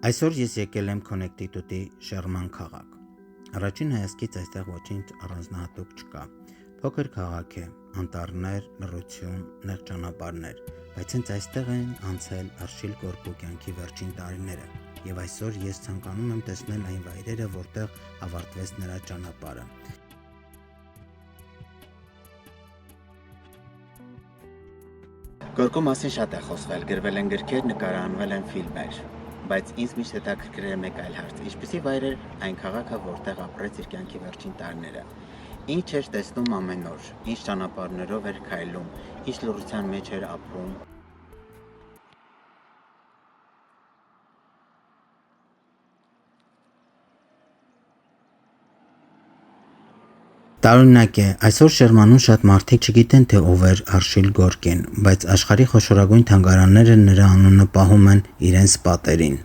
Այսօր ես եկել եմ Քոնեկտիկուտի Շերման քաղաք։ Առաջին հայացքից այստեղ ոչինչ առանձնահատուկ չկա։ Փոքր քաղաք է, անտառներ, լռություն, նեղ ճանապարհներ, բայց հենց այստեղ են անցել Արշիլ Գորկու կյանքի վերջին տարիները, եւ այսօր ես ցանկանում եմ տեսնել այն վայրերը, որտեղ ավարտվեց նրա ճանապարհը։ Գորկու մասին շատ է խոսվել, գրվել են գրքեր, նկարահանվել են ֆիլմեր, բայց ինձ միշտ հետաքրքրել է մեկ այլ հարց. ինչպիսի վայր էր այն քաղաքը, որտեղ ապրեց իր կյանքի վերջին տարիները։ Ինչ էր տեսնում ամեն օր, ինչ ճանապարհներով էր քայլում, ինչ լռության մեջ էր ապրում։ Տարօրինակ է, այսօր Շերմանում շատ մարդիկ չգիտեն, թե ով էր Արշիլ Գորկին, բայց աշխարհի խոշորագույն թանգարանները նրա անունը պահում են իրենց պատերին։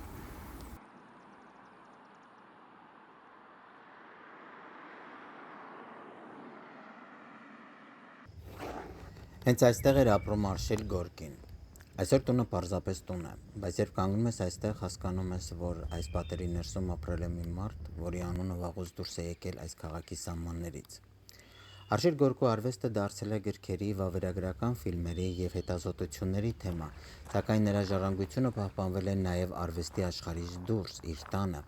Հենց այստեղ էր ապրում Արշիլ Գորկին։ Այսօր տունը պարզապես տուն է, բայց երբ կանգնում ես այստեղ, հասկանում ես, որ այս պատերի ներսում ապրել է մի մարդ, որի անունը վաղուց դուրս է եկել այս քաղաքի սահմաններից։ Արշիլ Գորկու արվեստը դարձել է գրքերի, վավերագրական ֆիլմերի և հետազոտությունների թեմա, սակայն նրա ժառանգությունը պահպանվել է նաև արվեստի աշխարհից դուրս, իր տանը։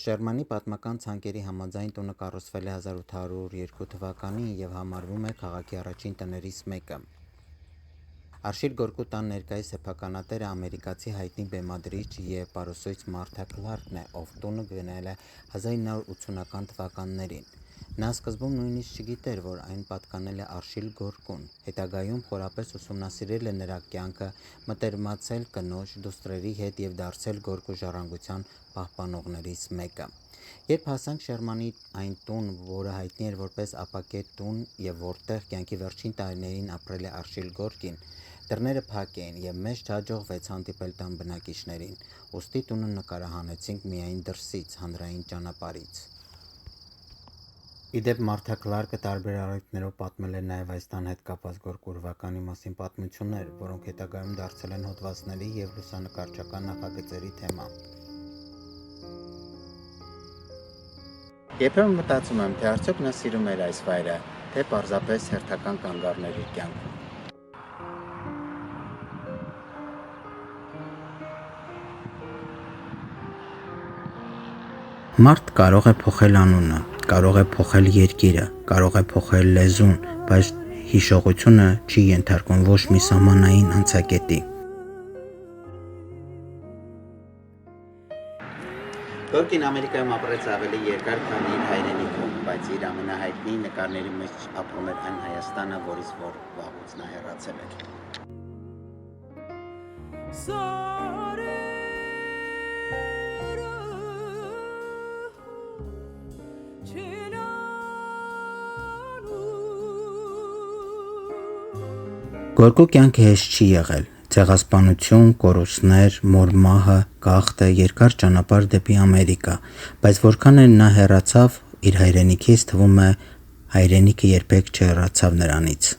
Շերմանի պատմական ցանկերի համաձայն տունը կառուցվել է 1802 թվականին և համարվում է քաղաքի առաջին տներից մեկը։ Արշիլ Գորկու տան ներկայիս սեփականատերը ամերիկացի հայտնի բեմադրիչ և պարուսույց Մարթա Քլարկն է, ով տունը գնել է 1980-ական թվականներին։ Նա սկզբում նույնիսկ չգիտեր, որ այն պատկանել է Արշիլ Գորկուն, հետագայում խորապես ուսումնասիրել է նրա կյանքը, մտերմացել կնոջ, դուստրերի հետ և դարձել Գորկու ժառանգության պահպանողներից մեկը։ Երբ հասանք Շերմանի այն տուն, որը հայտնի էր որպես ապակե տուն և որտեղ կյանքի վերջին տարիներին ապրել է Արշիլ Գորկին, դռները փակ էին և մեզ չհաջողվեց հանդիպել տան բնակիչներին, ուստի տունը նկարահանեցինք միայն դրսից, հանրային ճանապարհից։ Ի դեպ, Մարթա Քլարկը տարբեր առիթներով պատմել է նաև այս տան հետ կապված Գորկու ուրվականի մասին պատմություններ, որոնք հետագայում դարձել են հոդվածների և լուսանկարչական նախագծերի թեմա։ Երբեմն մտածում եմ, թե արդյոք նա սիրում էր այս վայրը, թե պարզապես հերթական կանգ առներ իր կյանքում։ Մարդ կարող է փոխել անունը, կարող է փոխել երկիրը, կարող է փոխել լեզուն, բայց հիշողությունը չի ենթարկվում ոչ մի սահմանային անցակետի։ Գորկին Ամերիկայում ապրեց ավելի երկար, քան իր հայրենիքում, բայց իր ամենահայտնի նկարների մեջ ապրում էր այն Հայաստանը, որից որ վաղուց նա հեռացել էր։ Գորկու կյանքը հեշտ չի եղել։ Ցեղասպանություն, կորուստներ, մոր մահը, գաղթը, երկար ճանապարհ դեպի Ամերիկա, բայց որքան էլ նա հեռացավ իր հայրենիքից, թվում է հայրենիքը երբեք չհեռացավ նրանից։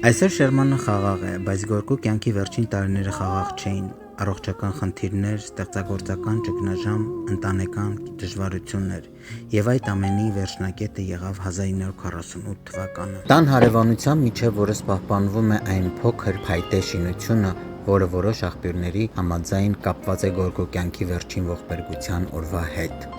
Այսօր Շերմանը խաղաղ է, բայց Գորկու կյանքի վերջին տարիները խաղաղ չէին։ Առողջական խնդիրներ, ստեղծագործական ճգնաժամ, ընտանեկան դժվարություններ, եւ այդ ամենի վերջնակետը եղավ 1948 թվականը։ Տան հարևանության միջև որս պահպանվում է այն փոքր փայտե շինությունը, որը որոշ աղբյուրների համաձայն կապված է Գորկու կյանքի վերջին ողբերգության օրվա հետ։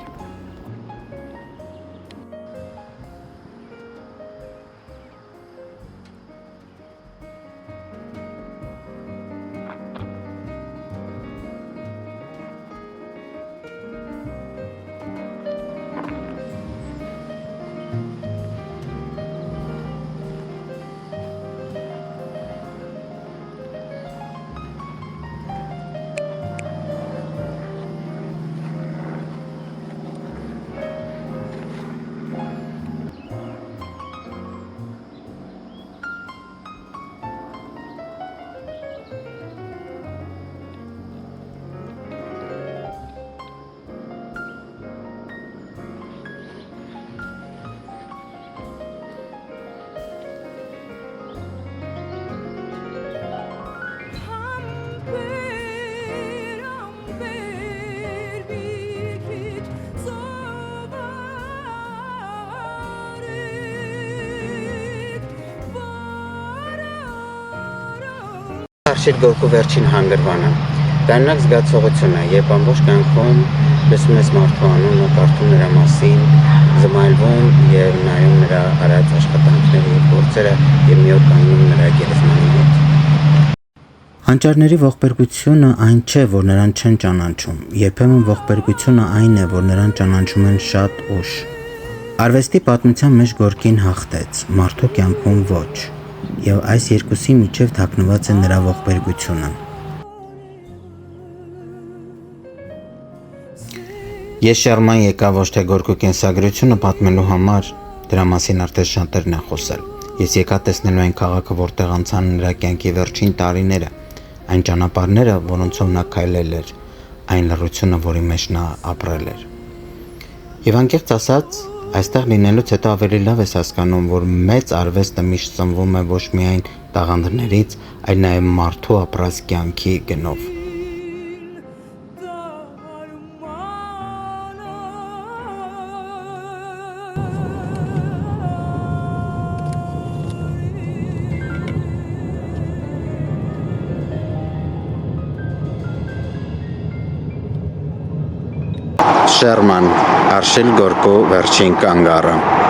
Արշիլ Գորկու վերջին հանգրվանը։ Դառնակ զգացողություն է, երբ ամբողջ կյանքում լսում ես մարդու անունը, կարդում նրա մասին, զմայլվում եւ նայում նրա արած աշխատանքները եւ գործերը եւ մի օր կանգնում նրա գերեզմանի մոտ։ Հանճարների ողբերգությունը այն չէ, որ նրան չեն ճանաչում, երբեմն ողբերգությունը այն է, որ նրան ճանաչում են շատ ուշ։ Արվեստի պատմության մեջ Գորկին հաղթեց, մարդու կյանքում ոչ, եւ այս երկուսի միջև թաքնված է նրա ողբերգությունը։ Ես շարման եկա ոչ թե Գորկու կենսագրությունը պատմելու համար, դրա մասին արդեն շատերն են խոսել։ Ես եկա տեսնելու այն քաղաքը, որտեղ անցան նրա կյանքի վերջին տարիները, այն ճանապարհները, որոնցով նա քայլել էր, այն լռությունը, որի մեջ նա ապրել էր։ Եվ անկեղծ ասած, այստեղ լինելուց հետո ավելի լավ ես հասկանում, որ մեծ արվեստը միշտ ծնվում է ոչ միայն տաղանդներից, այլ նաև մարդու ապրած կյանքի գնով։ Շերման, Արշիլ Գորկու վերջին կանգառը։